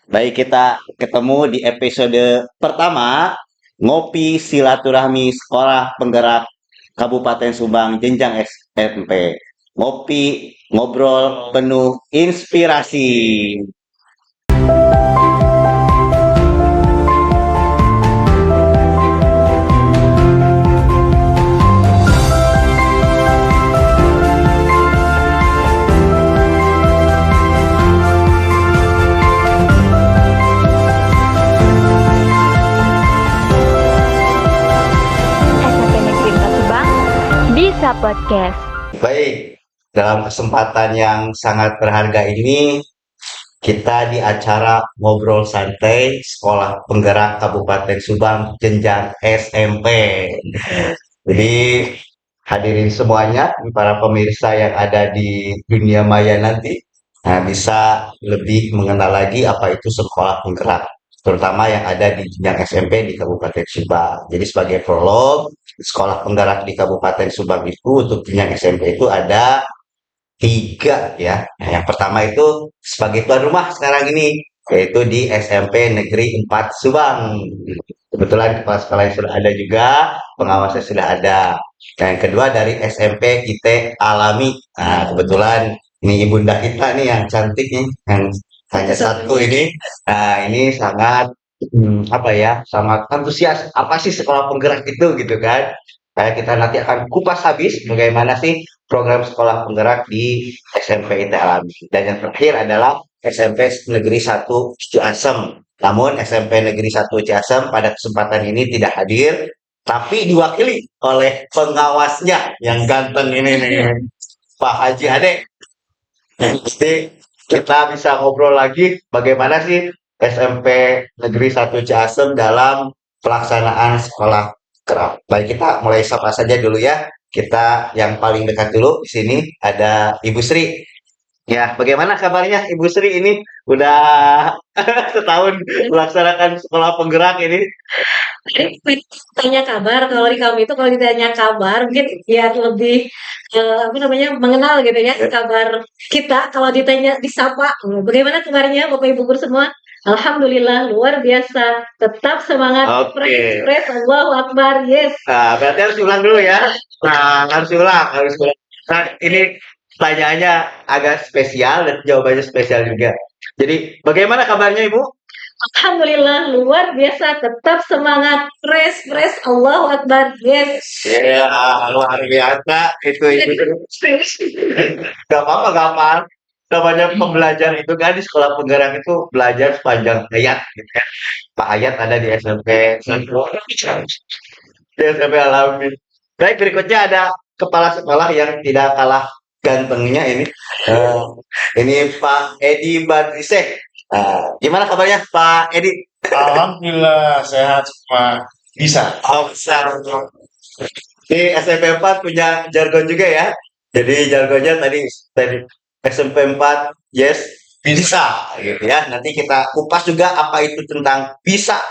Baik, kita ketemu di episode pertama Ngopi Silaturahmi Sekolah Penggerak Kabupaten Subang Jenjang SMP. Ngopi, ngobrol penuh inspirasi. SMP Negeri 4 Subang bisa podcast. Baik, dalam kesempatan yang sangat berharga ini, kita di acara Ngobrol Santai Sekolah Penggerak Kabupaten Subang Jenjang SMP. Jadi hadirin semuanya, para pemirsa yang ada di dunia maya nanti, nah, bisa lebih mengenal lagi apa itu sekolah penggerak, terutama yang ada di jenjang SMP di Kabupaten Subang. Jadi sebagai prolog, sekolah penggerak di Kabupaten Subang itu untuk jenjang SMP itu ada tiga ya. Nah, yang pertama itu sebagai tuan rumah sekarang ini, yaitu di SMP Negeri 4 Subang. Kebetulan kepala sekolah yang sudah ada juga, pengawasnya sudah ada. Dan yang kedua dari SMP Kite Alami. Nah, kebetulan ini ibunda kita nih yang cantik nih, yang hanya satu ini. Nah, ini sangat apa ya, sangat antusias. Apa sih sekolah penggerak itu gitu kan? Kayak kita nanti akan kupas habis bagaimana sih program sekolah penggerak di SMP Kite Alami. Dan yang terakhir adalah SMP Negeri 1 Ciasem. Namun SMP Negeri 1 Ciasem pada kesempatan ini tidak hadir, tapi diwakili oleh pengawasnya yang ganteng ini nih, Pak Haji Ade. Jadi kita bisa ngobrol lagi bagaimana sih SMP Negeri 1 Ciasem dalam pelaksanaan sekolah kerap. Baik, kita mulai sapa saja dulu ya. Kita yang paling dekat dulu di sini ada Ibu Sri. Ya, bagaimana kabarnya Ibu Sri ini? Udah setahun melaksanakan sekolah penggerak ini. Tanya kabar, kalau di kami itu kalau ditanya kabar mungkin biar lebih apa namanya mengenal gitu ya kabar kita. Kalau ditanya disapa, bagaimana kabarnya Bapak Ibu guru semua? Alhamdulillah luar biasa, tetap semangat, Oke. fresh, Allahu Akbar, yes. Nah, berarti harus ulang dulu ya. Nah, harus ulang, harus ulang. Nah, ini pertanyaannya agak spesial dan jawabannya spesial juga. Jadi, bagaimana kabarnya Ibu? Alhamdulillah luar biasa, tetap semangat, fresh, Allahu Akbar, yes. Ya, luar biasa itu Ibu. Gak apa-apa, gak apa. Namanya pembelajar itu kan di sekolah penggerak itu belajar sepanjang hayat gitu kan. Pak Hayat ada di SMP di SMP Alami. Baik, berikutnya ada kepala sekolah yang tidak kalah gantengnya ini. Eh, ini Pak Edi Badriseh. Gimana kabarnya Pak Edi? Alhamdulillah sehat semua. Bisa. Oh, besar. Di SMP 4 punya jargon juga ya. Jadi jargonnya tadi SMP 4 yes bisa gitu ya. Nanti kita kupas juga apa itu tentang bisa.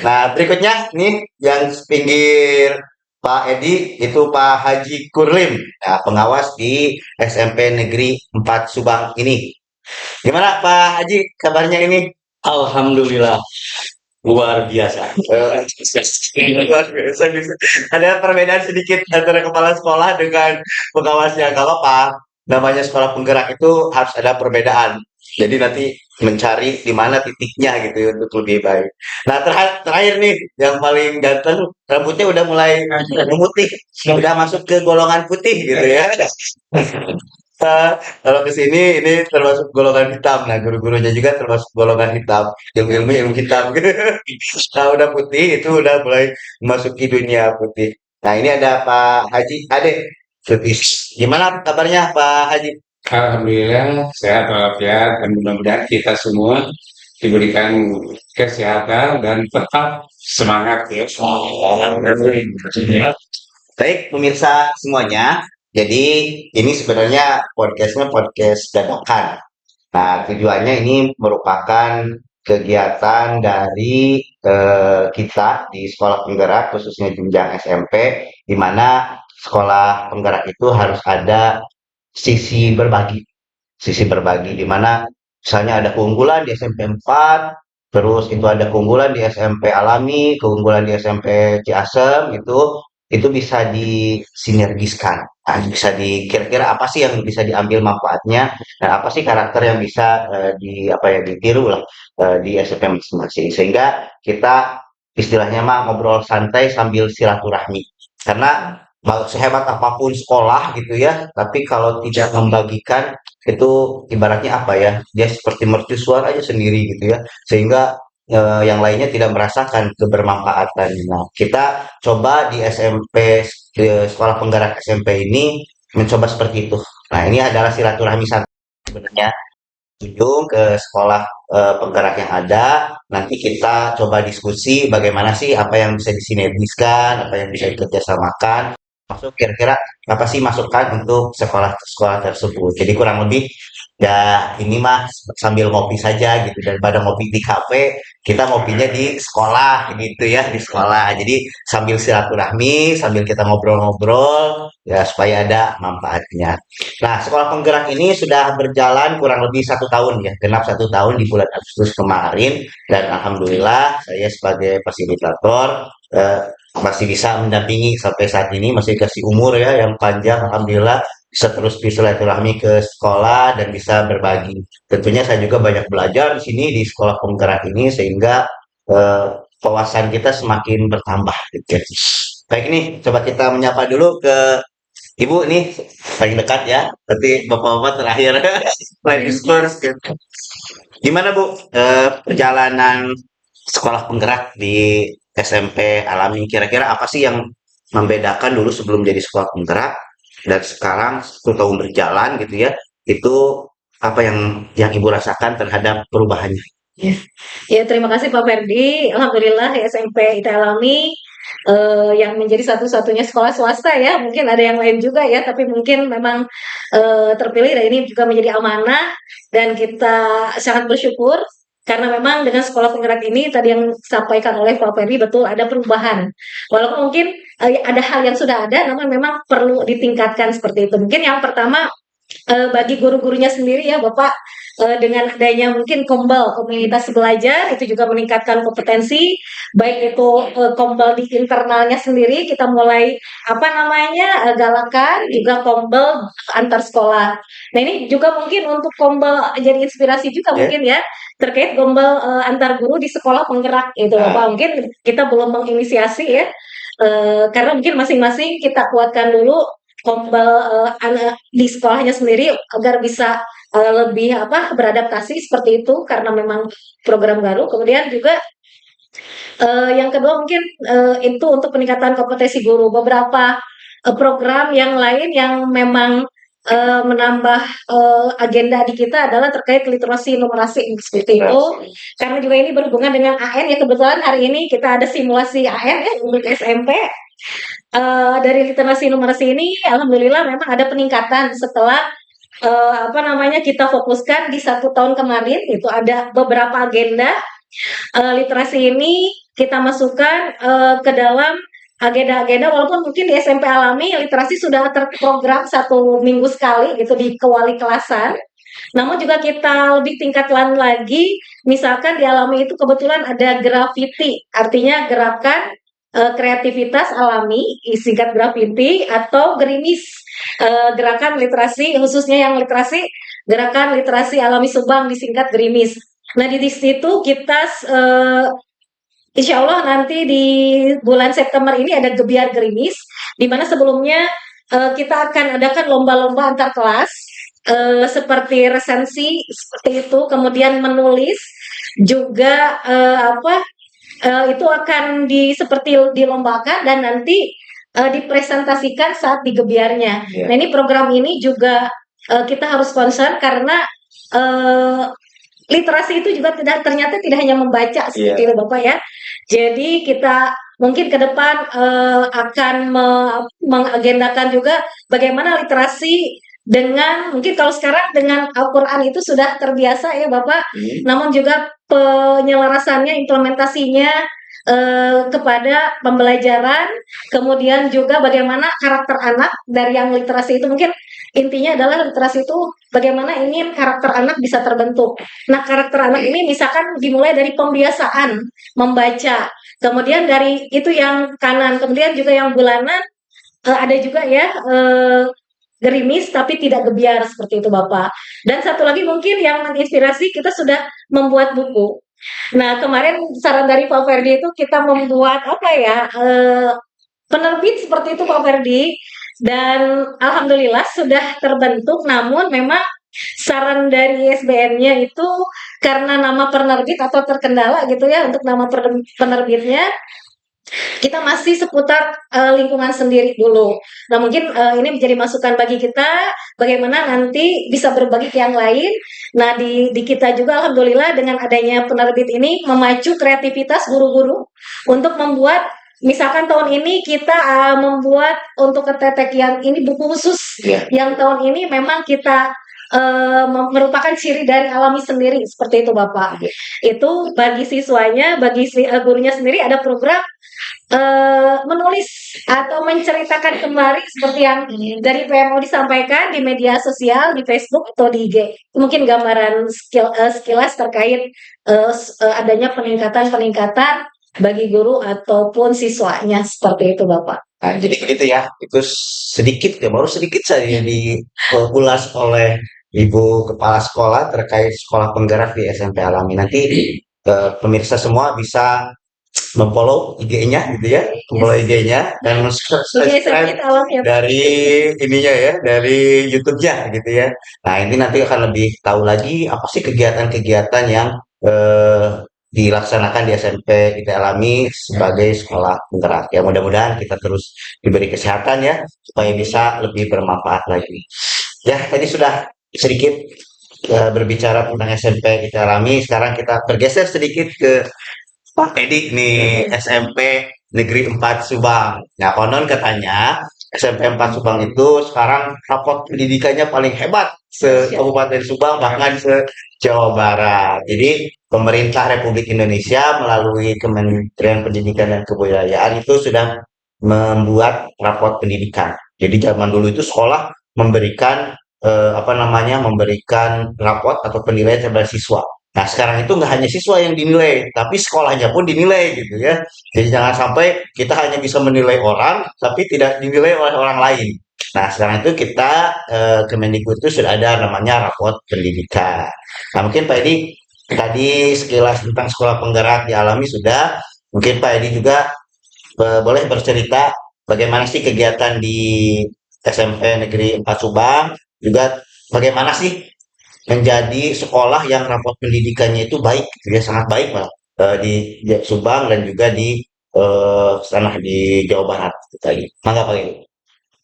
Nah, berikutnya nih yang pinggir Pak Edi itu Pak Haji Kurlim, nah, pengawas di SMP Negeri 4 Subang ini. Gimana Pak Haji kabarnya ini? Alhamdulillah luar biasa. Luar biasa, bisa. Ada perbedaan sedikit antara kepala sekolah dengan pengawasnya. Gak apa-apa. Namanya sekolah penggerak itu harus ada perbedaan. Jadi nanti mencari di mana titiknya gitu ya untuk lebih baik. Nah, terakhir nih yang paling ganteng, rambutnya udah mulai memutih, udah masuk ke golongan putih gitu ya. Kalau ke sini ini termasuk golongan hitam. Nah, guru-gurunya juga termasuk golongan hitam. Ilmu hitam. Nah, udah putih itu udah mulai memasuki dunia putih. Nah, ini ada Pak Haji Ade. Gimana kabarnya Pak Haji? Alhamdulillah sehat walafiat dan mudah-mudahan kita semua diberikan kesehatan dan tetap semangat ya. Baik, pemirsa semuanya. Jadi ini sebenarnya podcastnya podcast dadakan. Nah, tujuannya ini merupakan kegiatan dari kita di sekolah penggerak khususnya jenjang SMP, di mana sekolah penggerak itu harus ada sisi berbagi, di mana Misalnya ada keunggulan di SMP 4, terus itu ada keunggulan di SMP Alami, keunggulan di SMP Ciasem itu bisa disinergiskan. Nah, bisa kira-kira apa sih yang bisa diambil manfaatnya dan apa sih karakter yang bisa ditiru lah di SMP masing-masing. Sehingga kita istilahnya mah ngobrol santai sambil silaturahmi. Karena mau sehebat apapun sekolah gitu ya, tapi kalau tidak membagikan itu ibaratnya apa ya, dia seperti mercusuar aja sendiri gitu ya, sehingga yang lainnya tidak merasakan kebermanfaatan. Nah, kita coba di SMP, sekolah penggerak SMP ini mencoba seperti itu. Nah, ini adalah silaturahmi santai sebenarnya, kunjung ke sekolah penggerak yang ada, nanti kita coba diskusi bagaimana sih apa yang bisa disinergiskan, apa yang bisa dikerjasamakan, masuk kira-kira apa sih masukan untuk sekolah-sekolah tersebut. Jadi kurang lebih ya ini mah sambil ngopi saja gitu, daripada ngopi di kafe, kita ngopinya di sekolah gitu ya, di sekolah. Jadi sambil silaturahmi, sambil kita ngobrol-ngobrol ya supaya ada manfaatnya. Nah, sekolah penggerak ini sudah berjalan kurang lebih 1 tahun ya, genap 1 tahun di bulan Agustus kemarin, dan alhamdulillah saya sebagai fasilitator masih bisa mendampingi sampai saat ini, masih dikasih umur ya yang panjang, alhamdulillah bisa terus bersilaturahmi ke sekolah dan bisa berbagi. Tentunya saya juga banyak belajar di sini di sekolah penggerak ini sehingga eh, wawasan kita semakin bertambah gitu. Baik, nih coba kita menyapa dulu ke Ibu nih, paling dekat ya. Nanti bapak-bapak terakhir ladies first. Gitu. Gimana Bu perjalanan sekolah penggerak di SMP Alami? Kira-kira apa sih yang membedakan dulu sebelum jadi sekolah penggerak dan sekarang 10 tahun berjalan gitu ya? Itu apa yang Ibu rasakan terhadap perubahannya? Ya, terima kasih Pak Ferdi. Alhamdulillah SMP IT Alami yang menjadi satu-satunya sekolah swasta ya. Mungkin ada yang lain juga ya, tapi mungkin memang terpilih dan ini juga menjadi amanah dan kita sangat bersyukur karena memang dengan sekolah penggerak ini tadi yang disampaikan oleh Pak Ferdi betul ada perubahan. Walaupun mungkin ada hal yang sudah ada, namun memang perlu ditingkatkan seperti itu. Mungkin yang pertama bagi guru-gurunya sendiri ya Bapak, dengan adanya mungkin kombel komunitas belajar itu juga meningkatkan kompetensi baik itu kombel di internalnya sendiri kita mulai apa namanya galakan juga kombel antar sekolah. Nah ini juga mungkin untuk kombel jadi inspirasi juga Ya. mungkin ya terkait kombel antar guru di sekolah penggerak itu Bapak, mungkin kita belum menginisiasi ya. Karena mungkin masing-masing kita kuatkan dulu kombel anak di sekolahnya sendiri agar bisa lebih beradaptasi seperti itu karena memang program baru. Kemudian juga yang kedua mungkin itu untuk peningkatan kompetensi guru. Beberapa program yang lain yang memang menambah agenda di kita adalah terkait literasi numerasi seperti itu. Karena juga ini berhubungan dengan AN ya, kebetulan hari ini kita ada simulasi AN ya untuk SMP. Dari literasi numerasi ini alhamdulillah memang ada peningkatan setelah kita fokuskan di 1 tahun kemarin itu ada beberapa agenda literasi ini kita masukkan ke dalam agenda-agenda walaupun mungkin di SMP Alami literasi sudah terprogram 1 minggu sekali gitu di kewali kelasan. Namun juga kita lebih tingkatkan lagi, misalkan di Alami itu kebetulan ada graffiti, artinya gerakan kreativitas alami, singkat graffiti atau gerimis, gerakan literasi khususnya yang literasi gerakan literasi alami Subang disingkat gerimis. Nah di situ kita insya Allah nanti di bulan September ini ada gebiar gerimis, di mana sebelumnya kita akan adakan lomba-lomba antar kelas seperti resensi seperti itu, kemudian menulis juga itu akan seperti dilombakan dan nanti dipresentasikan saat di gebiarnya. Ya. Nah ini program ini juga kita harus concern karena literasi itu juga ternyata tidak hanya membaca seperti itu Bapak ya. Jadi kita mungkin ke depan akan mengagendakan juga bagaimana literasi dengan mungkin kalau sekarang dengan Al-Quran itu sudah terbiasa ya Bapak, namun juga penyelarasannya, implementasinya kepada pembelajaran, kemudian juga bagaimana karakter anak dari yang literasi itu mungkin intinya adalah literasi itu bagaimana ingin karakter anak bisa terbentuk. Nah, karakter anak ini misalkan dimulai dari pembiasaan membaca, kemudian dari itu yang kanan, kemudian juga yang bulanan, ada juga ya, gerimis tapi tidak gebiar seperti itu Bapak. Dan satu lagi mungkin yang menginspirasi kita sudah membuat buku. Nah, kemarin saran dari Pak Ferdi itu kita membuat apa ya, penerbit seperti itu Pak Ferdi, dan alhamdulillah sudah terbentuk, namun memang saran dari ISBN-nya itu karena nama penerbit atau terkendala gitu ya untuk nama penerbitnya, kita masih seputar lingkungan sendiri dulu. Nah, mungkin ini menjadi masukan bagi kita bagaimana nanti bisa berbagi ke yang lain. Nah, di kita juga alhamdulillah dengan adanya penerbit ini memacu kreativitas guru-guru untuk membuat misalkan tahun ini kita membuat untuk ketetek yang ini buku khusus. Iya. Yang tahun ini memang kita merupakan ciri dari alami sendiri seperti itu Bapak. Itu bagi siswanya, bagi gurunya sendiri ada program menulis atau menceritakan kembali seperti yang dari PMO disampaikan di media sosial, di Facebook atau di IG. Mungkin gambaran sekilas terkait adanya peningkatan bagi guru ataupun siswanya seperti itu Bapak. Nah, jadi begitu ya. Itu sedikit ya, baru sedikit saja yang diulas oleh Ibu Kepala Sekolah terkait sekolah penggerak di SMP Alami. Nanti pemirsa semua bisa memfollow IG-nya gitu ya, memfollow IG-nya dan subscribe dari ininya ya, dari YouTube-nya gitu ya. Nah, ini nanti akan lebih tahu lagi apa sih kegiatan-kegiatan yang dilaksanakan di SMP kita alami sebagai sekolah penggerak. Ya, mudah-mudahan kita terus diberi kesehatan ya, supaya bisa lebih bermanfaat lagi. Ya, tadi sudah sedikit berbicara tentang SMP kita alami. Sekarang kita bergeser sedikit ke Pak Edi nih, SMP Negeri 4 Subang. Nah, konon katanya SMP 4 Subang itu sekarang rapot pendidikannya paling hebat se-Kabupaten Subang, bahkan se-Jawa Barat. Jadi, pemerintah Republik Indonesia melalui Kementerian Pendidikan dan Kebudayaan itu sudah membuat rapot pendidikan. Jadi, zaman dulu itu sekolah memberikan memberikan rapot atau penilaian terhadap siswa. Nah, sekarang itu nggak hanya siswa yang dinilai, tapi sekolahnya pun dinilai gitu ya. Jadi jangan sampai kita hanya bisa menilai orang, tapi tidak dinilai oleh orang lain. Nah, sekarang itu kita Kemendikbud itu sudah ada namanya rapot pendidikan. Nah, mungkin Pak Edi tadi sekilas tentang sekolah penggerak dialami sudah. Mungkin Pak Edi juga boleh bercerita bagaimana sih kegiatan di SMP Negeri 4 Subang, juga bagaimana sih menjadi sekolah yang rapot pendidikannya itu baik, ya sangat baik Pak, di Subang dan juga di sana di Jawa Barat itu tadi. Mangga Pak Edi.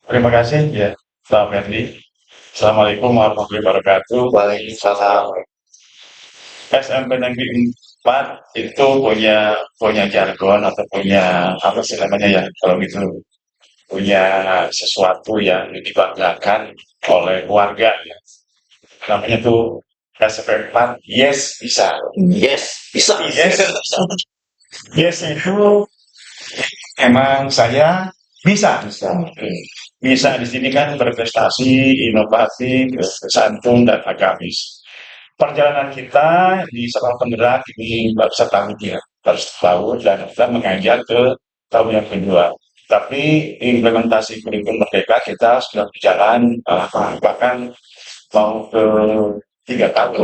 Terima kasih ya, Pak Ferdi. Assalamualaikum warahmatullahi wabarakatuh. Waalaikumsalam. SMP Negeri 4 itu punya jargon atau punya apa sih namanya ya kalau gitu, punya sesuatu yang dibanggakan oleh warga ya. Namanya tuh SMP 4 Yes Bisa. Yes, bisa. Yes, yes itu emang saya bisa. Bisa di sini kan berprestasi, inovatif, santun dan agamis. Perjalanan kita di sekolah penggerak ini baru setahun ya, baru setahun dan kita mengajar ke tahun yang kedua. Tapi implementasi kurikulum merdeka kita sudah berjalan bahkan mau ke 3 tahun,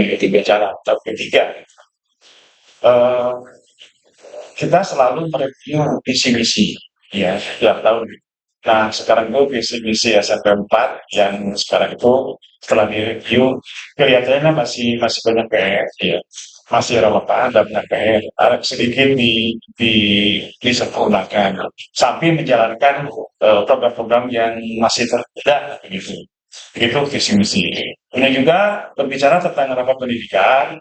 tahun ketiga. Kita selalu mereview visi misi ya setiap tahun. Nah, sekarang itu visi misi SMP 4 yang sekarang itu setelah direview kelihatannya masih banyak PR ya. Masih relevan dan banyak PR. Ada sedikit disempurnakan sampai menjalankan program-program yang masih tersedia begitu. Begitu visi misi. Kemudian juga berbicara tentang rapat pendidikan,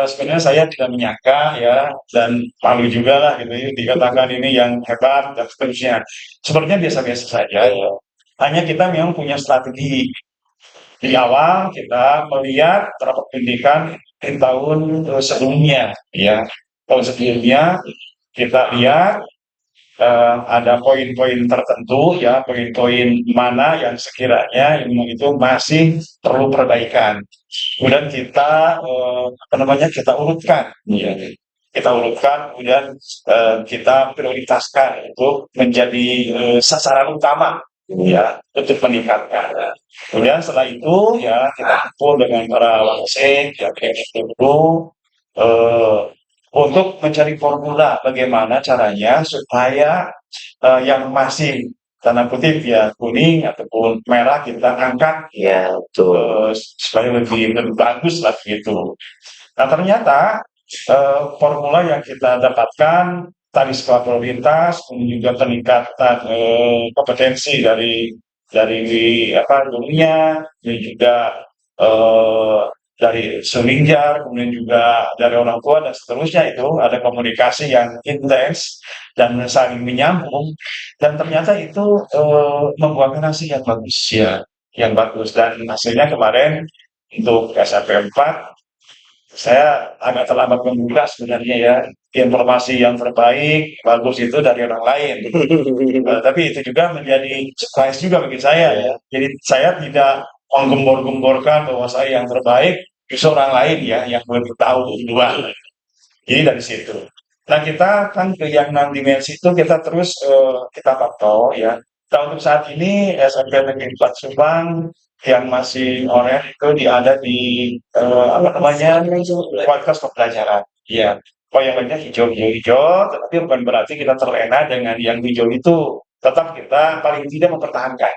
sebenarnya saya tidak menyangka ya dan malu juga lah gitu ya, dikatakan ini yang hebat dan seterusnya. Sebenarnya biasa-biasa saja ya. Hanya kita memang punya strategi. Di awal kita melihat rapat pendidikan di tahun sebelumnya ya. Tahun sebelumnya kita lihat ada poin-poin tertentu ya, poin-poin mana yang sekiranya yang itu masih perlu perbaikan. Kemudian kita apa namanya kita urutkan, ya. Kita urutkan, kemudian kita prioritaskan untuk menjadi sasaran utama ya untuk meningkatkan. Kemudian setelah itu ya kita kumpul dengan para waksek ya dulu untuk mencari formula bagaimana caranya supaya yang masih tanda kutip ya kuning ataupun merah kita angkat Ya, betul. supaya lebih bagus lah gitu. Nah ternyata formula yang kita dapatkan tadi sekolah prioritas, kemudian juga peningkatan kompetensi dari apa gurunya, dan juga eh, dari Suringjar, kemudian juga dari orang tua dan seterusnya itu ada komunikasi yang intens dan saling menyambung dan ternyata itu membuahkan hasil yang bagus ya, yang bagus dan hasilnya kemarin untuk SMP 4 saya agak terlambat membuka sebenarnya ya informasi yang terbaik bagus itu dari orang lain. Tapi itu juga menjadi surprise juga bagi saya ya. Jadi saya tidak menggembor-gemborkan bahwa saya yang terbaik, justru orang lain ya yang lebih tahu duluan. Jadi dari situ. Nah kita kan ke yang 6 dimensi itu kita terus kita pantau ya. Nah untuk saat ini SMP Negeri 4 Subang yang masih oranye itu ada di apa namanya kualitas pembelajaran. Iya. Oh yang banyak hijau, tetapi bukan berarti kita terlena dengan yang hijau itu. Tetap kita paling tidak mempertahankan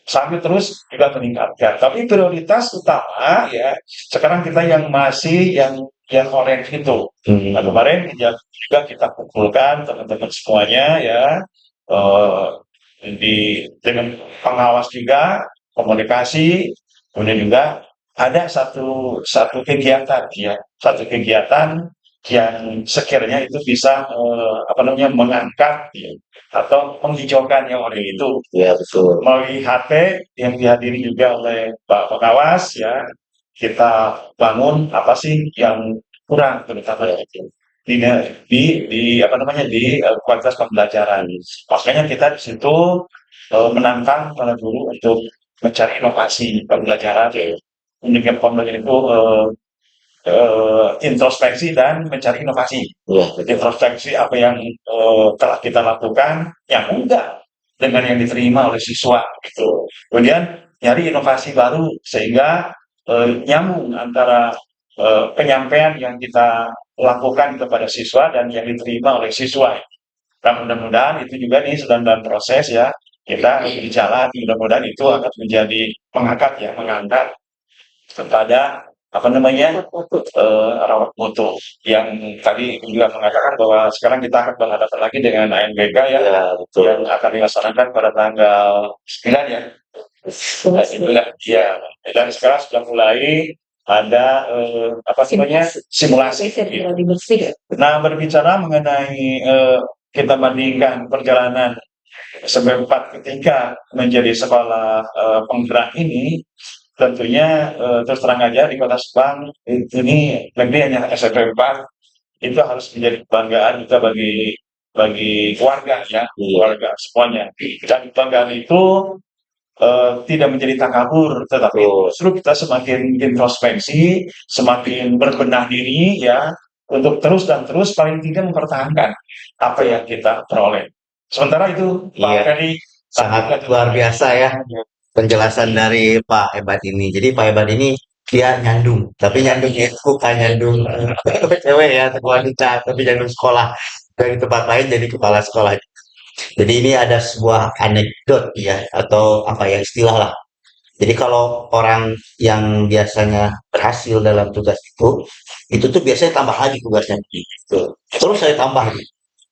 sambil terus juga meningkatkan. Tapi prioritas utama ya sekarang kita yang masih yang orange itu. Nah kemarin juga kita kumpulkan teman-teman semuanya ya dengan pengawas juga komunikasi, kemudian juga ada satu kegiatan ya, satu kegiatan yang sekiranya itu bisa apa namanya mengangkat ya, atau menghijaukan yang orang itu. Ya, betul. Melalui HP yang dihadiri juga oleh Pak Pengawas ya, kita bangun apa sih yang kurang terutama di apa namanya di kualitas pembelajaran. Makanya kita di situ menantang para guru untuk mencari inovasi pembelajaran. Menjadikan pembelajaran itu introspeksi dan mencari inovasi. Ya, Introspeksi apa yang telah kita lakukan yang enggak dengan yang diterima oleh siswa gitu. Kemudian nyari inovasi baru sehingga nyambung antara penyampaian yang kita lakukan kepada siswa dan yang diterima oleh siswa. Dan mudah-mudahan itu juga nih sedang dalam proses ya kita berjalan, mudah-mudahan itu akan menjadi mengangkat kepada apa namanya rawat mutu yang tadi juga mengatakan bahwa sekarang kita akan berhadapan lagi dengan AMBK ya, ya, betul. yang akan dilaksanakan pada tanggal 9 ya. Nah, itulah ya. Dan sekarang sudah mulai ada apa namanya simulasi. Sertifikasi bersih. Nah berbicara mengenai kita bandingkan perjalanan SMP 4 ketika menjadi sekolah penggerak ini, tentunya terus terang aja di Kota Subang ini negeri hanya SMP 4 itu harus menjadi kebanggaan kita bagi keluarga ya, keluarga semuanya. Dan kebanggaan itu tidak menjadi takabur, tetapi justru kita semakin introspeksi, semakin berbenah diri ya untuk terus dan terus paling tidak mempertahankan apa yang kita peroleh. Sementara itu, Pak Iya. Ferry Sangat luar biasa ya penjelasan dari Pak Ebat ini. Jadi Pak Ebat ini dia nyandung, tapi nyandungnya itu bukan nyandung cewek ya, atau wanita, tapi nyandung sekolah dari tempat lain jadi kepala sekolah. Jadi ini ada sebuah anekdot ya, atau apa ya istilah lah. Jadi kalau orang yang biasanya berhasil dalam tugas itu tuh biasanya tambah lagi tugasnya. Gitu. Terus saya tambah gitu.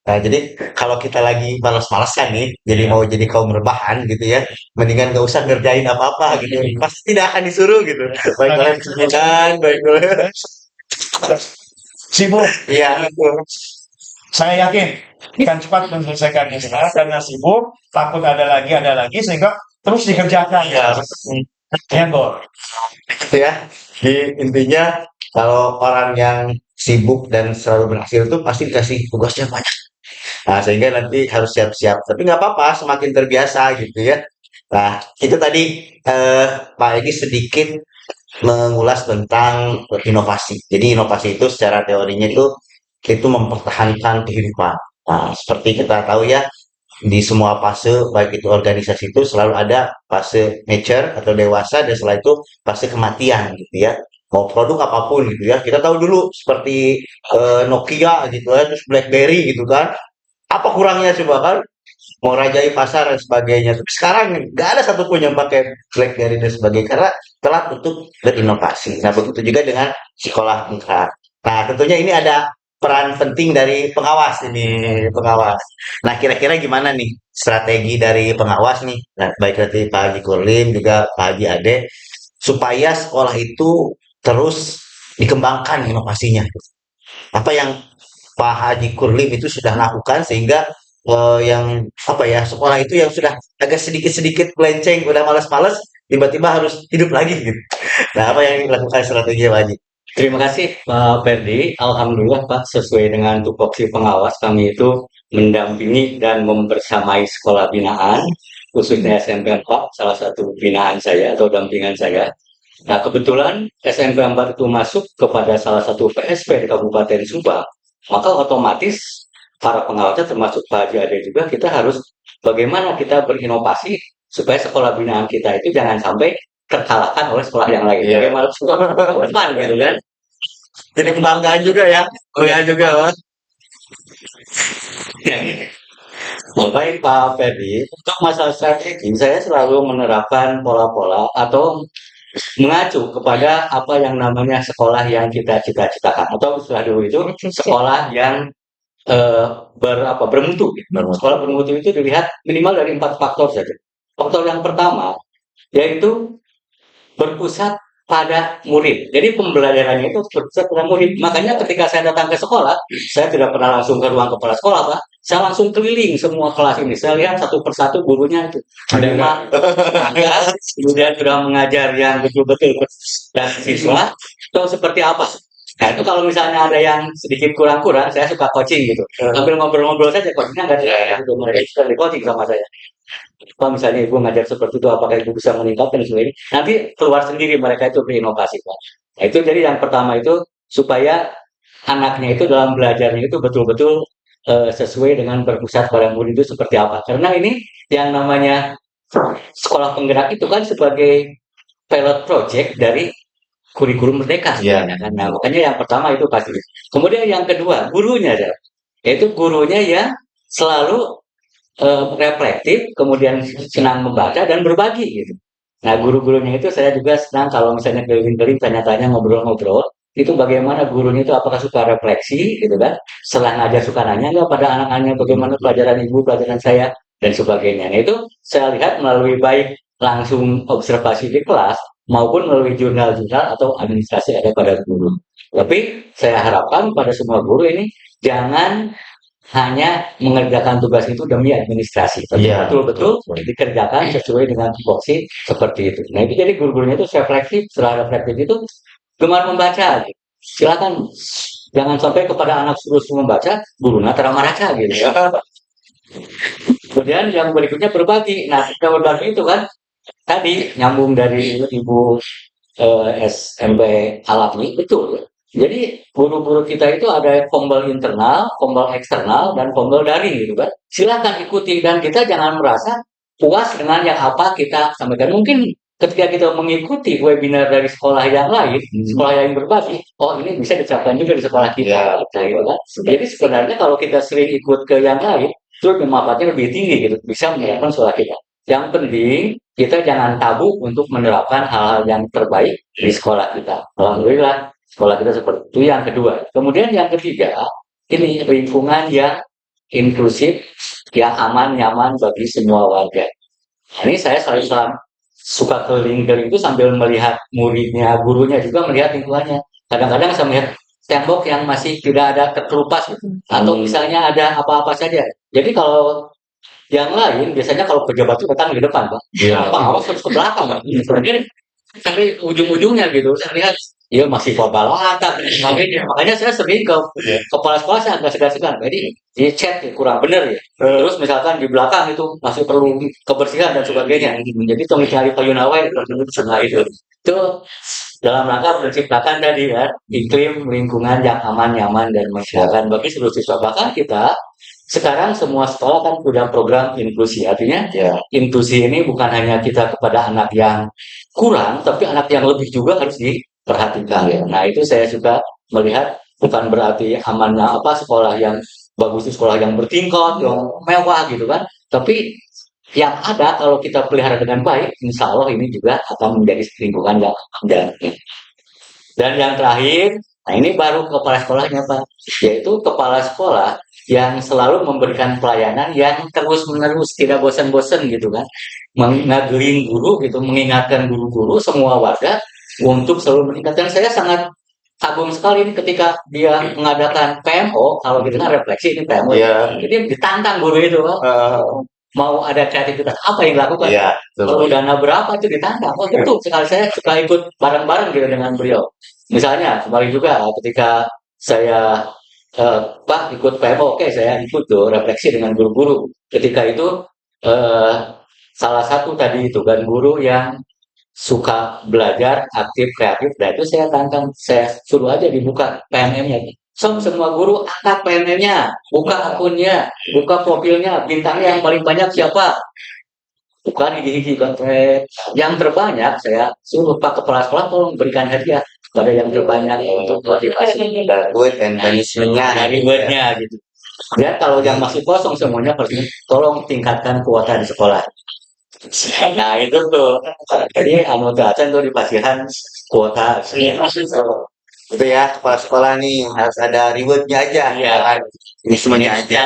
Nah, jadi kalau kita lagi malas-malasan nih, jadi mau jadi kaum rebahan gitu ya, mendingan gak usah ngerjain apa-apa gitu. Pasti tidak akan disuruh gitu. Baik oleh pimpinan, baik oleh... sibuk. Iya, betul. Saya yakin akan cepat menyelesaikannya sekarang karena sibuk, takut ada lagi sehingga terus dikerjakan. Iya. Handball. Gitu ya. Intinya kalau orang yang sibuk dan selalu berhasil itu pasti dikasih tugasnya banyak. Nah, sehingga nanti harus siap-siap. Tapi nggak apa-apa, semakin terbiasa gitu ya. Nah, itu tadi Pak Edi sedikit mengulas tentang inovasi. Jadi inovasi itu secara teorinya itu mempertahankan kehidupan. Nah, seperti kita tahu ya, di semua fase baik itu organisasi itu selalu ada fase mature atau dewasa dan setelah itu fase kematian gitu ya. Mau produk apapun gitu ya. Kita tahu dulu seperti Nokia gitu ya, terus BlackBerry gitu kan. Apa kurangnya coba kan? Mau rajai pasar dan sebagainya. Tapi sekarang nggak ada satupun yang pakai BlackBerry dan sebagainya karena telah untuk berinovasi. Nah, begitu juga dengan sekolah penggerak. Nah, tentunya ini ada peran penting dari pengawas ini, pengawas. Nah, kira-kira gimana nih strategi dari pengawas nih? Nah, baik nanti Pak Haji Kurlim juga Pak Haji Ade supaya sekolah itu terus dikembangkan inovasinya. Apa yang Pak Haji Kurlim itu sudah lakukan sehingga yang apa ya sekolah itu yang sudah agak sedikit-sedikit melenceng, udah malas-malas, tiba-tiba harus hidup lagi gitu. Nah, apa yang dilakukan strategi Pak Haji? Terima kasih Pak Ferdi. Alhamdulillah Pak, sesuai dengan tupoksi pengawas kami itu mendampingi dan membersamai sekolah binaan, khususnya SMP 4, salah satu binaan saya atau dampingan saya. Nah, kebetulan SMP 4 itu masuk kepada salah satu PSP di Kabupaten Subang, maka otomatis para pengawasnya termasuk Pak Haji Ade juga kita harus bagaimana kita berinovasi supaya sekolah binaan kita itu jangan sampai terkalahkan oleh sekolah yang lain. Iya. Bagaimana sekolah depan gitu kan? Jadi kebanggaan juga ya, kebanggaan juga Pak. Baik Pak Ferdi, untuk masalah strategi saya selalu menerapkan pola-pola atau mengacu kepada apa yang namanya sekolah yang kita cita-citakan atau istilah dulu itu sekolah yang bermutu. Sekolah bermutu itu dilihat minimal dari 4 faktor saja. Faktor yang pertama yaitu berpusat pada murid. Jadi pembelajarannya itu berpusat pada murid. Makanya ketika saya datang ke sekolah, saya tidak pernah langsung ke ruang kepala sekolah, Pak. Saya langsung keliling semua kelas ini. Saya lihat satu persatu gurunya itu. Ada kemudian sudah mengajar yang betul-betul dan siswa atau seperti apa. Nah, itu kalau misalnya ada yang sedikit kurang-kurang, saya suka coaching gitu. Sambil ngobrol-ngobrol saja, coachingnya nggak ada. Mereka suka di coaching sama saya. Kalau misalnya ibu ngajar seperti itu, apakah ibu bisa meningkatkan sebagainya? Nanti keluar sendiri mereka itu berinovasi, Pak. Nah, itu jadi yang pertama itu supaya anaknya itu dalam belajarnya itu betul-betul sesuai dengan berpusat pada murid itu seperti apa. Karena ini yang namanya sekolah penggerak itu kan sebagai pilot project dari kurikulum merdeka sebenarnya kan. Nah, makanya yang pertama itu pasti. Kemudian yang kedua, gurunya ya. Yaitu gurunya yang selalu reflektif, kemudian senang membaca dan berbagi gitu. Nah, guru-gurunya itu saya juga senang kalau misalnya keliling-keliling tanya-tanya ngobrol-ngobrol, itu bagaimana gurunya itu apakah suka refleksi gitu kan. Setelah ngajar suka nanya nggak pada anak-anaknya bagaimana pelajaran ibu, pelajaran saya dan sebagainya. Nah, itu saya lihat melalui baik langsung observasi di kelas maupun melalui jurnal-jurnal atau administrasi ada pada guru. Tapi saya harapkan pada semua guru ini jangan hanya mengerjakan tugas itu demi administrasi, tapi Iya, betul-betul betul. dikerjakan sesuai dengan tupoksi seperti itu. Nah, itu jadi guru-gurunya itu refleksif, setelah refleksif itu gemar membaca. Gitu. Silakan jangan sampai kepada anak suruh membaca, gurunya terang-maraca gitu ya. Kemudian yang berikutnya berbagi. Nah, kita berbagi itu kan tadi nyambung dari Ibu SMP alami betul. Jadi guru-guru kita itu ada kombel internal, kombel eksternal, dan kombel daring gitu kan. Silakan ikuti dan kita jangan merasa puas dengan yang apa kita sampaikan. Mungkin ketika kita mengikuti webinar dari sekolah yang lain, sekolah yang berbagi, oh ini bisa diterapkan juga di sekolah kita. Nah, gitu kan. Jadi sebenarnya kalau kita sering ikut ke yang lain, itu manfaatnya lebih tinggi gitu, bisa menerapkan sekolah kita. Yang penting kita jangan tabu untuk menerapkan hal-hal yang terbaik di sekolah kita. Alhamdulillah sekolah kita seperti itu. Yang kedua, kemudian yang ketiga, ini lingkungan yang inklusif, yang aman, nyaman bagi semua warga. Nah, ini saya selalu suka keliling-keliling itu sambil melihat muridnya, gurunya juga melihat lingkungannya. Kadang-kadang saya melihat tembok yang masih tidak ada kekelupas gitu. Atau misalnya ada apa-apa saja. Jadi kalau Yang lain biasanya kalau pejabat itu datang di depan, Pak. Iya. Pengawas harus ke belakang, Pak. Jadi sampai ujung-ujungnya gitu, saya lihat dia masih balata dan sebagainya. Makanya saya sering ke Iya. kepala sekolah saya agak segan-segan. Jadi dia chat ya, kurang bener ya. Terus misalkan di belakang itu masih perlu kebersihan dan sebagainya. Jadi tong cari payunawa nah itu. Itu dalam rangka menciptakan tadi ya iklim lingkungan yang aman, nyaman dan menyenangkan bagi seluruh siswa. Bahkan kita sekarang semua sekolah kan punya program inklusi. Artinya Ya. inklusi ini bukan hanya kita kepada anak yang kurang, tapi anak yang lebih juga harus diperhatikan ya. Nah itu saya juga melihat bukan berarti amannya apa sekolah yang bagus itu sekolah yang bertingkat, yang mewah gitu kan. Tapi yang ada kalau kita pelihara dengan baik, insya Allah ini juga akan menjadi lingkungan yang aman. Dan yang terakhir, nah ini baru kepala sekolahnya Pak, yaitu kepala sekolah yang selalu memberikan pelayanan yang terus-menerus, tidak bosan-bosan gitu kan. Mengagerin guru gitu, mengingatkan guru-guru semua warga untuk selalu meningkatkan. Saya sangat kagum sekali ini ketika dia mengadakan PMO, kalau kita kan refleksi ini PMO. Iya. Jadi ditantang guru itu, Pak. Mau ada kreativitas apa yang dilakukan? Iya, Kalau betul. dana berapa itu ditantang. Oh betul sekali saya suka ikut bareng-bareng gitu dengan beliau. Misalnya kemarin juga ketika saya Pak ikut PMO, oke saya ikut tuh refleksi dengan guru-guru. Ketika itu eh, salah satu tadi itu kan guru yang suka belajar, aktif, kreatif, dan itu saya tantang, saya suruh aja dibuka PMM-nya. Semua guru angkat PMM-nya, buka akunnya, buka profilnya, bintangnya yang paling banyak siapa? Bukan gigi kontrak. Yang terbanyak saya suruh Pak Kepala Sekolah tolong berikan hadiah pada yang terbanyak untuk motivasi. Reward and punishment-nya. Dari wordnya gitu. Dan kalau yang masih kosong semuanya pasti tolong tingkatkan kuota di sekolah. Nah itu tuh. Jadi anotasi tuh di pasihan kuota. Itu ya, kepala sekolah nih harus ada reward-nya aja. Iya. Punishment-nya aja.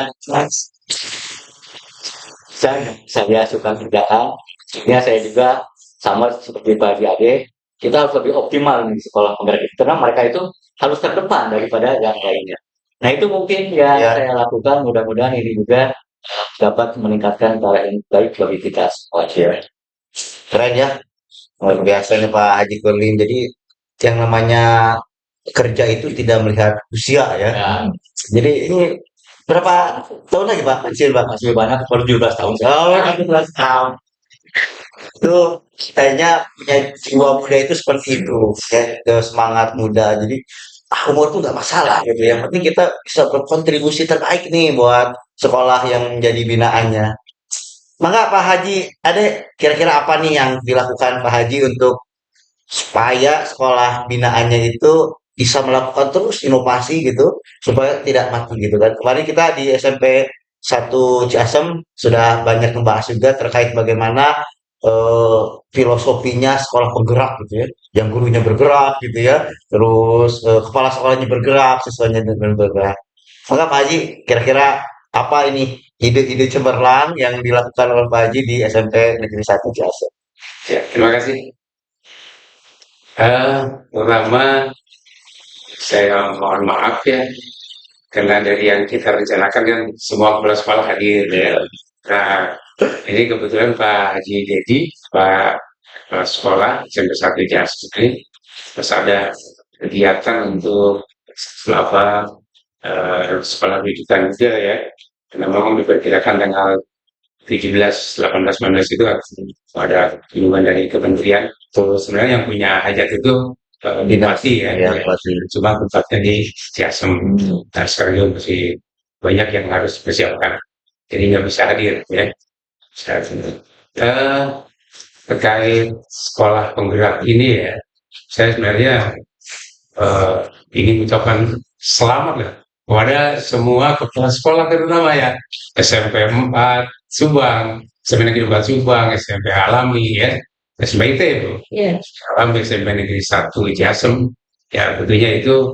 Saya suka kerjaan. Ya saya juga sama seperti Pak Ade. Kita harus lebih optimal di sekolah penggerak itu karena mereka itu harus terdepan daripada yang lainnya. Nah itu mungkin yang Ya. saya lakukan. Mudah-mudahan ini juga dapat meningkatkan cara yang baik bagi kita semua. Keren ya. Luar biasa nih Pak Haji Kurlim. Jadi yang namanya kerja itu tidak melihat usia ya. Ya, Jadi ini berapa tahun lagi Pak? Kecil Pak. masih banyak baru 17 tahun. Oh, 17 tahun. Itu kayaknya punya jiwa muda itu seperti itu. Ya, ke semangat muda. Jadi umur tuh nggak masalah gitu. Yang penting kita bisa berkontribusi terbaik nih buat sekolah yang menjadi binaannya. Maka Pak Haji, ada kira-kira apa nih yang dilakukan Pak Haji untuk supaya sekolah binaannya itu bisa melakukan terus inovasi gitu supaya tidak mati gitu kan. Kemarin kita di SMP 1 Ciasem sudah banyak membahas juga terkait bagaimana filosofinya sekolah penggerak gitu ya. Yang gurunya bergerak gitu ya. Terus kepala sekolahnya bergerak, siswanya dengan bergerak. Maka Pak Haji, kira-kira apa ini ide-ide cemerlang yang dilakukan oleh Pak Haji di SMP Negeri 1 Ciasem? Ya, terima kasih. Pertama, saya mohon maaf ya, karena dari yang kita rencanakan kan semua kepala sekolah hadir ya. Nah, ini kebetulan Pak Haji Dedi, Pak Kepala Sekolah SMP 1 Ciasem ini, terus ada kegiatan untuk apa sekolah rujukan juga ya. Karena memang diperkirakan tanggal 17, 18, 19 itu ada kunjungan dari kementerian. Terus sebenarnya yang punya hajat itu Bupati ya, Ya, Bupati. cuma tempatnya di Ciasem. Nah sekarang juga masih banyak yang harus dipersiapkan, jadi nggak bisa hadir ya. Terkait sekolah penggerak ini ya, saya sebenarnya ingin mengucapkan selamat lah kepada semua kepala sekolah terutama ya, SMP 4 Subang, SMP Negeri 4 Subang, SMP Alami ya, SMP IT itu, Iya. sampai SMP Negeri 1 Ciasem, ya tentunya itu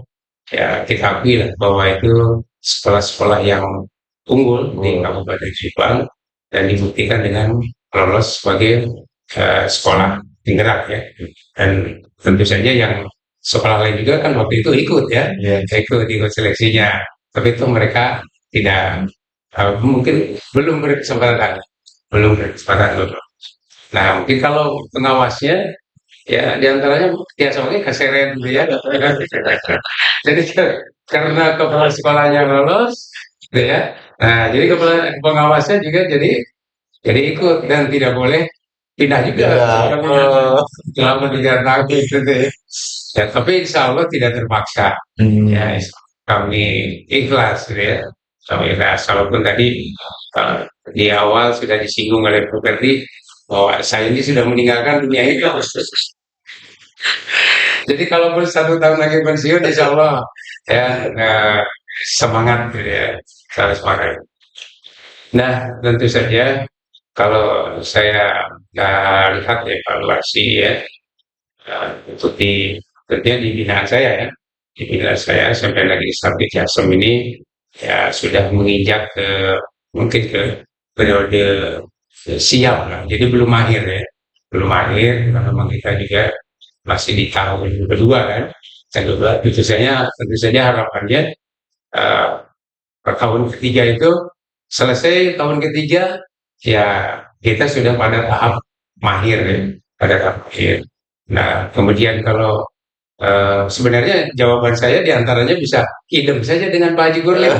ya kita akui lah bahwa itu sekolah-sekolah yang unggul di Kabupaten Subang dan dibuktikan dengan lolos sebagai sekolah penggerak ya. Dan tentu saja yang sekolah lain juga kan waktu itu ikut ya, ikut seleksinya, tapi itu mereka tidak mungkin belum berkesempatan lulus. Nah, mungkin kalau pengawasnya ya diantaranya ya soalnya keseret gitu ya. Jadi karena kepala sekolahnya lolos, gitu ya. Nah, jadi kepala pengawasnya juga jadi ikut dan tidak boleh pindah juga Ya, selama 3 tahun gitu deh. Ya, tapi insya Allah tidak terpaksa. Ya, kami ikhlas gitu ya. Kami ikhlas. Walaupun tadi di awal sudah disinggung oleh Bu Perdi bahwa saya ini sudah meninggalkan dunia ini. Jadi kalaupun 1 tahun lagi pensiun, insya Allah ya semangat gitu ya, selalu semangat. Nah, tentu saja kalau saya lihat evaluasi ya untuk tentunya di binaan saya ya, di binaan saya sampai lagi sampai Jasem ini ya sudah menginjak mungkin ke periode siap lah. Jadi belum akhir ya, belum akhir karena memang kita juga masih di tahun kedua kan. Yang kedua tentu saja harapannya eh, per tahun ketiga itu selesai tahun ketiga ya kita sudah pada tahap mahir ya, pada tahap mahir. Nah, kemudian kalau sebenarnya jawaban saya diantaranya bisa idem saja dengan Pak Haji Gurlian.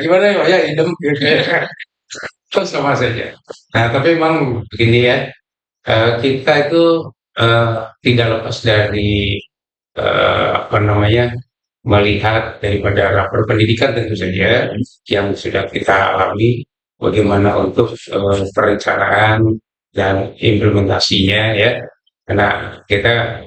Gimana ya idem gitu ya. Terus sama saja. Nah, tapi memang begini ya, kita itu tidak lepas dari apa namanya melihat daripada rapor pendidikan tentu saja yang sudah kita alami bagaimana untuk perencanaan dan implementasinya ya. Karena kita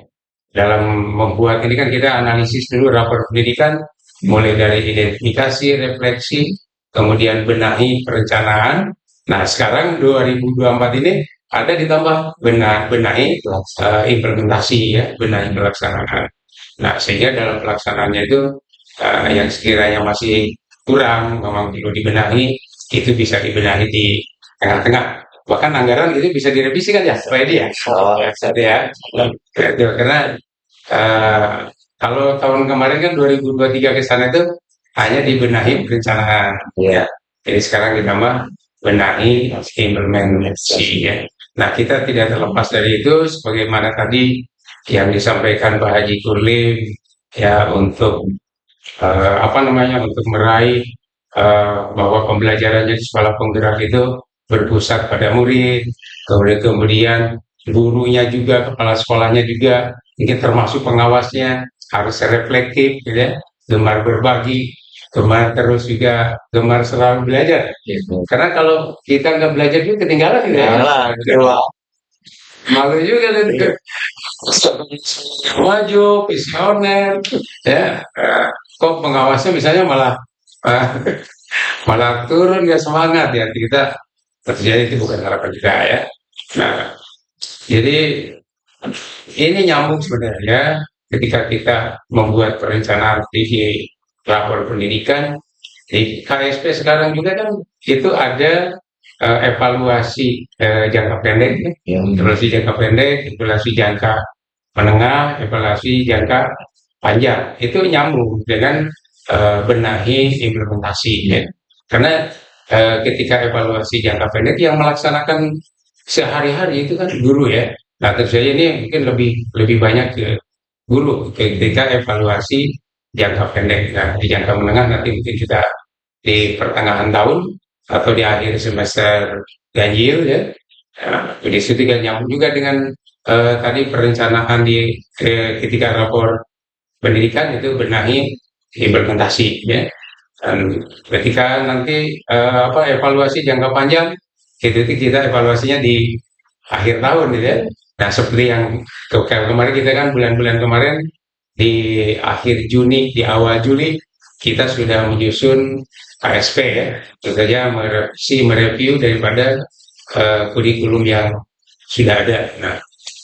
dalam membuat ini kan kita analisis dulu rapor pendidikan mulai dari identifikasi, refleksi, kemudian benahi perencanaan. Nah, sekarang 2024 ini ada ditambah benahi implementasi ya, benahi pelaksanaan. Nah, sehingga dalam pelaksanaannya itu yang sekiranya masih kurang, memang perlu dibenahi, itu bisa dibenahi di tengah-tengah. Bahkan anggaran itu bisa direvisi kan ya, Pak Edi ya? Oh, Ya, gitu. Karena kalau tahun kemarin kan 2023 ke sana itu hanya dibenahi perencanaan. ya. Jadi sekarang ditambah benahi implementasi ya. Nah, kita tidak terlepas dari itu sebagaimana tadi yang disampaikan Pak Haji Kurlim ya untuk apa namanya untuk meraih bahwa pembelajarannya di sekolah penggerak itu berpusat pada murid, kemudian gurunya juga, kepala sekolahnya juga, ini termasuk pengawasnya harus reflektif, gitu ya, gemar berbagi, gemar terus juga gemar selalu belajar. Gitu. Karena kalau kita nggak belajar juga ketinggalan, gitu ya. Ketinggalan, betul. Malu juga gitu. Maju, visioner, ya. Kok pengawasnya misalnya malah eh, malah turun ya semangat ya kita terjadi itu bukan harapan kita ya. Nah, jadi ini nyambung sebenarnya ketika kita membuat perencanaan strategi lapor pendidikan di KSP sekarang juga kan itu ada evaluasi jangka pendek, Ya. evaluasi jangka pendek, evaluasi jangka menengah, evaluasi jangka panjang. Itu nyambung dengan benahi implementasi ya. Karena ketika evaluasi jangka pendek yang melaksanakan sehari-hari itu kan guru ya. Nah, tentu saja ini mungkin lebih banyak ke guru ketika evaluasi jangka pendek. Nah, di jangka menengah nanti mungkin kita di pertengahan tahun atau di akhir semester ganjil ya. Nah, di situ kan nyambung juga dengan tadi perencanaan di ketika rapor pendidikan itu benahi implementasi ya. Dan ketika nanti evaluasi jangka panjang itu kita evaluasinya di akhir tahun gitu ya. Nah, seperti yang kemarin kita kan bulan-bulan kemarin di akhir Juni, di awal Juli kita sudah menyusun KSP ya. Tentu saja mereview daripada kurikulum yang sudah ada. Nah,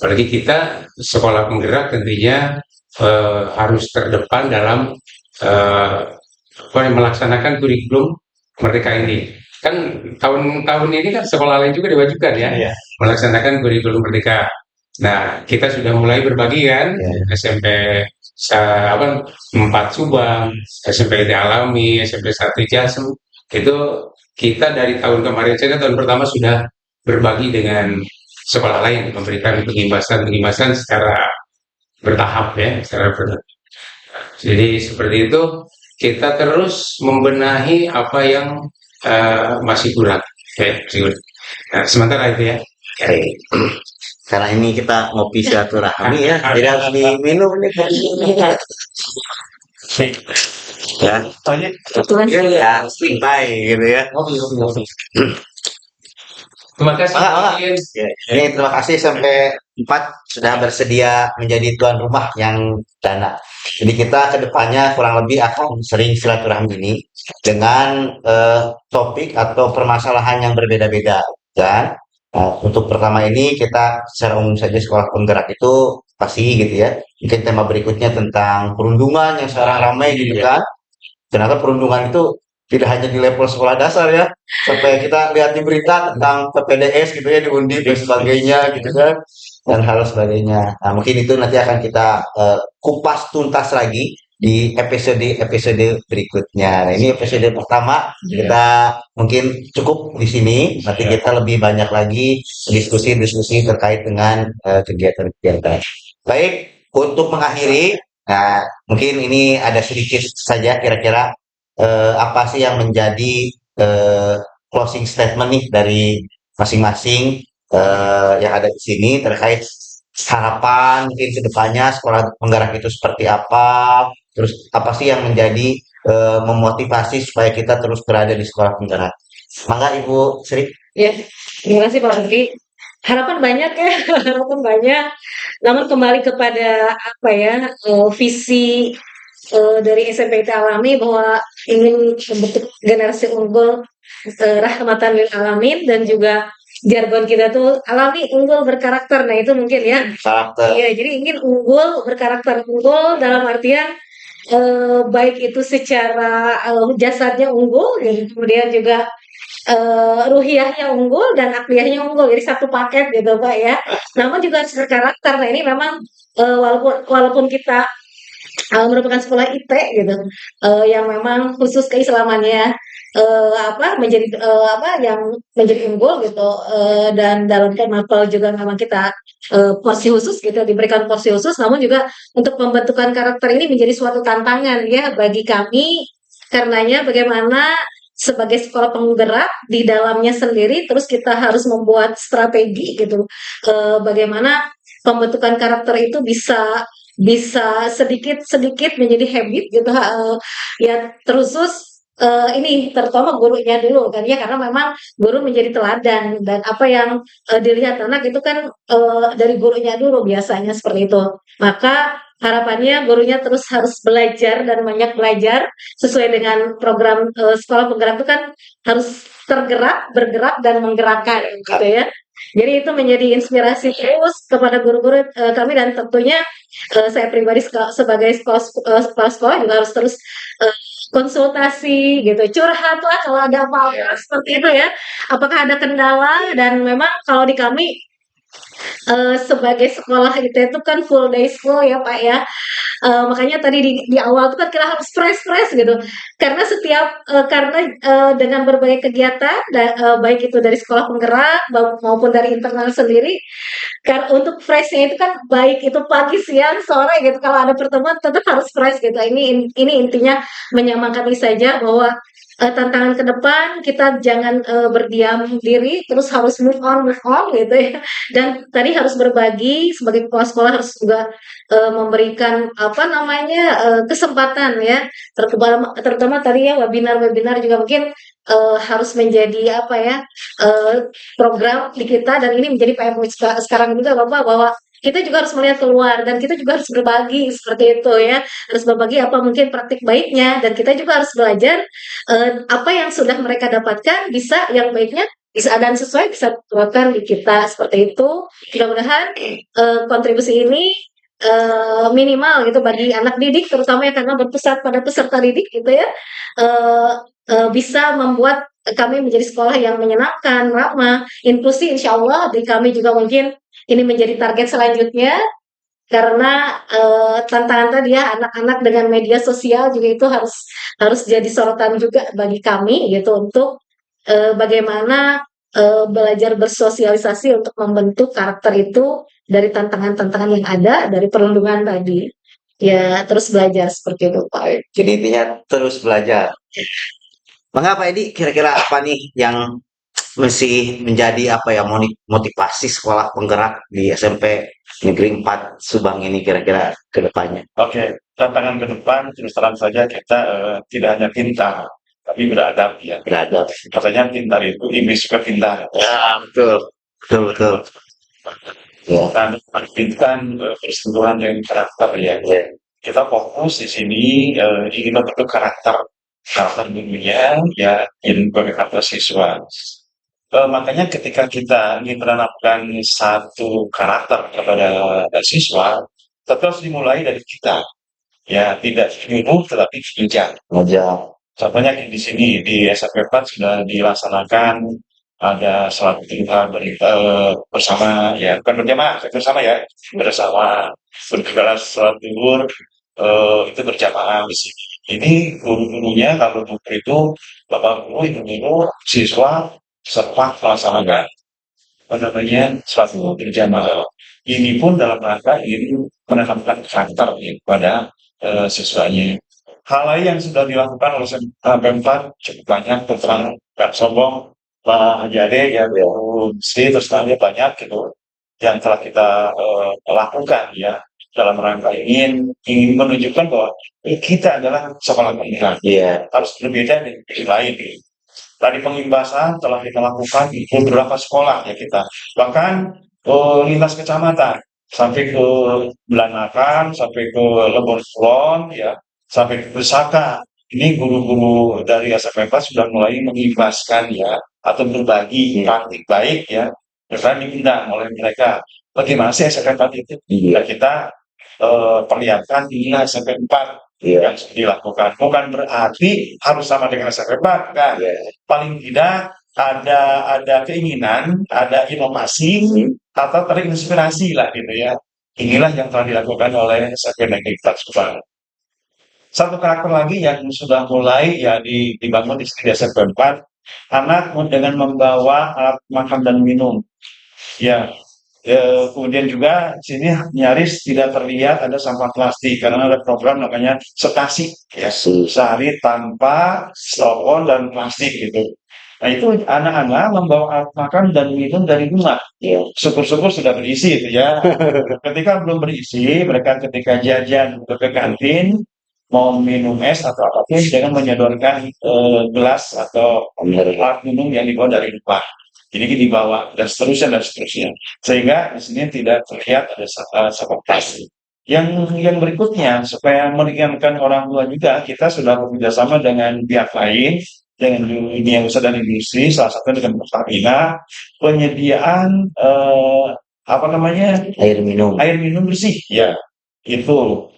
apalagi kita sekolah penggerak tentunya harus terdepan dalam melaksanakan kurikulum Merdeka ini. Kan tahun-tahun ini kan sekolah lain juga diwajibkan ya, Iya. melaksanakan kurikulum Merdeka. Nah, kita sudah mulai berbagi kan, SMP 4 Subang, SMP Alami, SMP 1 Jasem. Itu kita dari tahun kemarin saja, tahun pertama sudah berbagi dengan sekolah lain, memberikan pengimbasan secara bertahap ya, secara bertahap. Jadi seperti itu kita terus membenahi apa yang masih kurang. Ya, masih kurang. Nah, sementara itu ya. Oke. Karena ini kita ngopi silaturahmi ya, tidak harus diminum nih kopinya. Ya, Tanya, Kebetulan ya, santai gitu ya. Terima kasih. Mangga. Ini terima kasih sampai 4 sudah bersedia menjadi tuan rumah yang dana. Jadi kita kedepannya kurang lebih akan sering silaturahmi ini dengan topik atau permasalahan yang berbeda-beda. Dan untuk pertama ini kita secara umum saja sekolah penggerak itu pasti gitu ya. Mungkin tema berikutnya tentang perundungan yang sekarang ramai gitu kan. Ternyata perundungan itu tidak hanya di level sekolah dasar ya, sampai kita lihat di berita tentang PPDS gitu ya, di Undip dan sebagainya gitu kan, dan hal sebagainya. Nah, mungkin itu nanti akan kita kupas tuntas lagi di episode berikutnya. Nah, ini episode pertama kita mungkin cukup di sini. Nanti kita lebih banyak lagi diskusi-diskusi terkait dengan kegiatan-kegiatan. Baik, untuk mengakhiri, nah mungkin ini ada sedikit saja kira-kira apa sih yang menjadi closing statement nih dari masing-masing yang ada di sini terkait harapan mungkin ke depannya sekolah penggerak itu seperti apa, terus apa sih yang menjadi memotivasi supaya kita terus berada di sekolah penggerak. Mangga Ibu Sri. ya, terima kasih Pak Menteri. Harapan banyak ya, harapan banyak. Namun kembali kepada apa ya, visi dari SMP IT Alami bahwa ingin membentuk generasi unggul, rahmatan lil alamin, dan juga jargon kita tuh alami, unggul, berkarakter. Nah itu mungkin ya. Karakter. Iya, jadi ingin unggul, berkarakter unggul dalam artian baik itu secara jasadnya unggul, dan kemudian juga ruhiyahnya unggul dan akliyahnya unggul. Jadi satu paket gitu Pak ya. Namun juga harus berkarakter. Nah ini memang walaupun kita merupakan sekolah IT gitu, yang memang khusus keislamannya apa menjadi apa yang menjadi unggul gitu, dan dalam mapel juga memang kita porsi khusus gitu, diberikan porsi khusus, namun juga untuk pembentukan karakter ini menjadi suatu tantangan ya bagi kami, karenanya bagaimana sebagai sekolah penggerak di dalamnya sendiri, terus kita harus membuat strategi gitu, bagaimana pembentukan karakter itu bisa sedikit-sedikit menjadi habit gitu, ya terusus ini terutama gurunya dulu kan ya, karena memang guru menjadi teladan dan apa yang dilihat anak itu kan dari gurunya dulu biasanya seperti itu. Maka harapannya gurunya terus harus belajar dan banyak belajar sesuai dengan program sekolah penggerak itu kan harus tergerak, bergerak dan menggerakkan gitu ya. Jadi itu menjadi inspirasi terus kepada guru-guru kami, dan tentunya saya pribadi sebagai kepala sekolah juga harus terus konsultasi gitu, curhat lah kalau ada apa-apa seperti itu ya. Apakah ada kendala, dan memang kalau di kami sebagai sekolah itu kan full day school ya Pak ya. Makanya tadi di awal itu kan kita harus fresh gitu. Karena karena dengan berbagai kegiatan baik itu dari sekolah penggerak maupun dari internal sendiri, untuk freshnya itu kan baik itu pagi, siang, sore gitu. Kalau ada pertemuan tetap harus fresh gitu. Ini intinya menyemangatkan saja bahwa tantangan ke depan kita jangan berdiam diri, terus harus move on gitu ya. Dan tadi harus berbagi, sebagai kepala sekolah harus juga memberikan apa namanya kesempatan ya, terutama tadi ya webinar juga mungkin harus menjadi apa ya, program di kita, dan ini menjadi PR sekarang juga Bapak, bahwa kita juga harus melihat keluar dan kita juga harus berbagi seperti itu ya, harus berbagi apa mungkin praktik baiknya, dan kita juga harus belajar apa yang sudah mereka dapatkan bisa yang baiknya bisa dan sesuai bisa terapkan di kita seperti itu. Mudah-mudahan kontribusi ini minimal gitu bagi anak didik, terutama yang karena berpusat pada peserta didik gitu ya, bisa membuat kami menjadi sekolah yang menyenangkan, ramah, inklusi. Insya Allah di kami juga mungkin ini menjadi target selanjutnya. karena tantangan tadi ya anak-anak dengan media sosial juga itu harus jadi sorotan juga bagi kami gitu untuk bagaimana belajar bersosialisasi untuk membentuk karakter itu dari tantangan-tantangan yang ada dari perundungan tadi. Ya, terus belajar seperti itu, Pak. Jadi intinya terus belajar. Mengapa ini kira-kira apa nih yang mesti menjadi apa ya motivasi sekolah penggerak di SMP Negeri 4 Subang ini kira-kira ke depannya? Oke, tantangan ke depan terus terang saja kita tidak hanya pintar, tapi beradab ya. Beradab. Katanya pintar itu Inggris juga pintar. Ya, betul. Betul, betul. Ya, Dan pendidikan persetujuan dan karakter ya. ya. Kita fokus di sini ingin membentuk karakter dunia ya ingin sebagai karakter siswa. Makanya ketika kita ingin menanamkan satu karakter kepada siswa, tentu harus dimulai dari kita. Ya, tidak menyuruh tetapi bijak. Ngajak. Contohnya di sini di SMP 4 sudah dilaksanakan ada sholat Duha bersama ya bukan berjamaah bersama ya bersama bergerak sholat zuhur itu berjamaah di sini. Ini guru-gurunya kalau guru itu bapak guru ibu guru siswa serta melaksanakan apa namanya sholat zuhur berjamaah. Ini pun dalam rangka ingin menanamkan karakter ya, kepada siswanya. Hal lain yang sudah dilakukan oleh Pemkab cukup banyak tentang Pak Sombong, Pak Haji Ade, ya, mesti terus terang banyak gitu yang telah kita lakukan ya dalam rangka ingin menunjukkan bahwa kita adalah sekolah penggerak. Iya. Harus berbeda dari yang lain. Gitu. Tadi pengimbasan telah kita lakukan di beberapa sekolah ya kita. Bahkan lintas kecamatan sampai ke Belanakan, sampai ke Lebon Kulon ya, sampai ke Besaka. Ini guru-guru dari SMP 4 sudah mulai mengimbaskan ya atau berbagi praktik baik ya dengan diundang oleh mereka. Bagaimana sih SMP 4 itu? Iya. Dan kita perlihatkan inilah SMP 4 Iya. yang sudah dilakukan. Bukan berarti harus sama dengan SMP 4 kan? Iya. Paling tidak ada keinginan, ada inovasi atau terinspirasi lah gitu ya. Inilah yang telah dilakukan oleh SMP Negeri 4 Subang. Satu karakter lagi yang sudah mulai ya dibangun di sini di SMP 4, anak dengan membawa alat makan dan minum. Ya, kemudian juga di sini nyaris tidak terlihat ada sampah plastik karena ada program namanya Sekasi ya, sehari tanpa styrofoam dan plastik gitu. Nah itu anak-anak membawa alat makan dan minum dari rumah. Syukur-syukur sudah berisi itu ya. Ketika belum berisi, mereka ketika jajan ke kantin mau minum es atau apapun jangan menyodorkan gelas atau alat minum yang dibawa dari rumah. Jadi dibawa dan seterusnya. Sehingga di sini tidak terlihat ada sampah plastik. Yang berikutnya supaya meringankan orang tua juga kita sudah bekerjasama dengan pihak lain dengan dunia usaha dan industri salah satunya dengan Pertamina penyediaan apa namanya Air minum. air minum bersih ya itu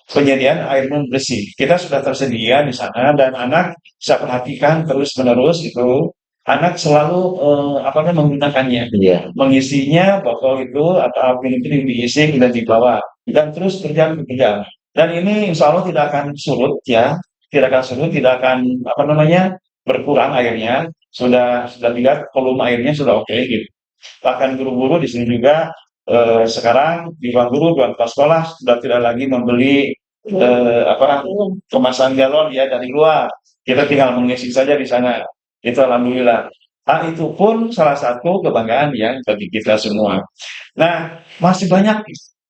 penyediaan air minum bersih kita sudah tersedia di sana dan anak bisa perhatikan terus menerus itu anak selalu apa namanya menggunakannya Iya. mengisinya botol itu atau air minum itu diisi dan dibawa dan terus berjalan dan ini insya Allah tidak akan surut ya tidak akan apa namanya berkurang airnya sudah lihat volume airnya sudah oke gitu bahkan guru-guru di sini juga sekarang di ruang guru ruang kepala sekolah sudah tidak lagi membeli kemasan galon ya dari luar kita tinggal mengisi saja di sana itu alhamdulillah itu pun salah satu kebanggaan yang bagi kita semua nah masih banyak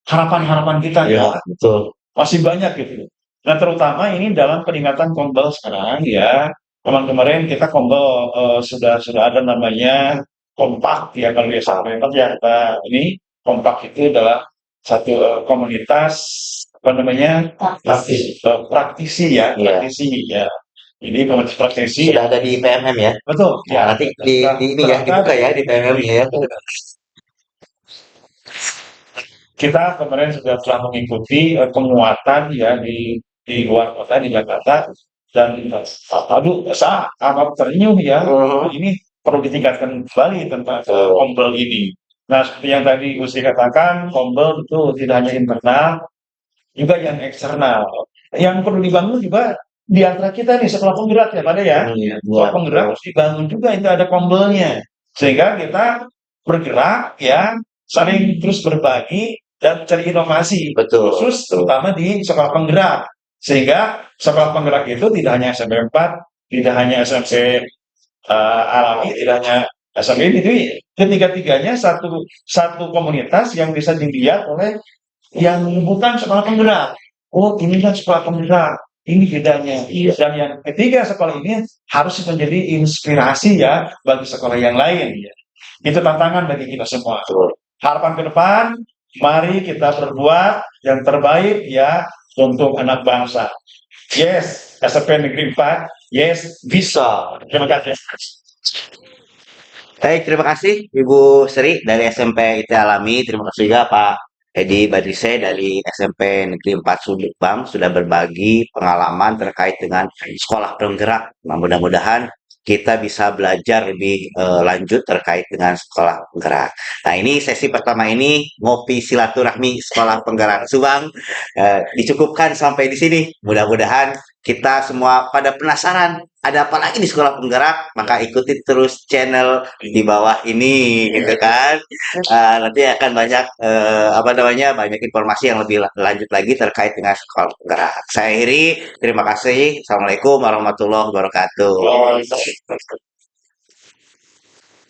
harapan-harapan kita Ya, betul. masih banyak gitu nah terutama ini dalam peningkatan kombel sekarang ya kemarin kita kombel sudah ada namanya kompak ya kalau di SMP ya kita ini kompak itu adalah satu komunitas apa namanya praktisi ya Iya. praktisi ya ini komunitas praktisi Sudah ada di PMM ya. betul Ya, nanti di ini ya dibuka ya di PMM-nya ya. kita kemarin sudah telah mengikuti penguatan ya di luar kota di Jakarta dan aduh amat terenyuh ya ini perlu ditingkatkan kembali tentang kombel ini Nah, seperti yang tadi Gusti katakan, Kombel itu tidak hanya internal, juga yang eksternal. Yang perlu dibangun juga di antara kita nih sekolah penggerak ya, Pak ya. Sekolah penggerak harus dibangun juga itu ada Kombelnya. Sehingga kita bergerak ya, saling terus berbagi dan cari inovasi. Betul. Khusus terutama di sekolah penggerak. Sehingga sekolah penggerak itu tidak hanya SMP 4, tidak hanya SMP alami, tidak hanya SMP ini, jadi ketiga-tiganya satu komunitas yang bisa dilihat oleh yang bukan sekolah penggerak. Oh, ini kan sekolah penggerak. Ini bedanya. Dan yang ketiga, sekolah ini harus menjadi inspirasi ya bagi sekolah yang lain. Itu tantangan bagi kita semua. Harapan ke depan, mari kita berbuat yang terbaik ya untuk anak bangsa. Yes, SMP Negeri 4. Yes, bisa. Terima kasih. Baik, terima kasih Ibu Sri dari SMP IT Alami. Terima kasih juga Pak Edi Badrise dari SMP Negeri 4 Subang sudah berbagi pengalaman terkait dengan sekolah penggerak. Nah, mudah-mudahan kita bisa belajar lebih lanjut terkait dengan sekolah penggerak. Nah, ini sesi pertama ini ngopi silaturahmi sekolah penggerak Subang dicukupkan sampai di sini. Mudah-mudahan kita semua pada penasaran ada apa lagi di sekolah penggerak, maka ikuti terus channel di bawah ini gitu kan. Nanti akan banyak apa namanya banyak informasi yang lebih lanjut lagi terkait dengan sekolah penggerak. Saya akhiri, terima kasih. Assalamualaikum warahmatullahi wabarakatuh.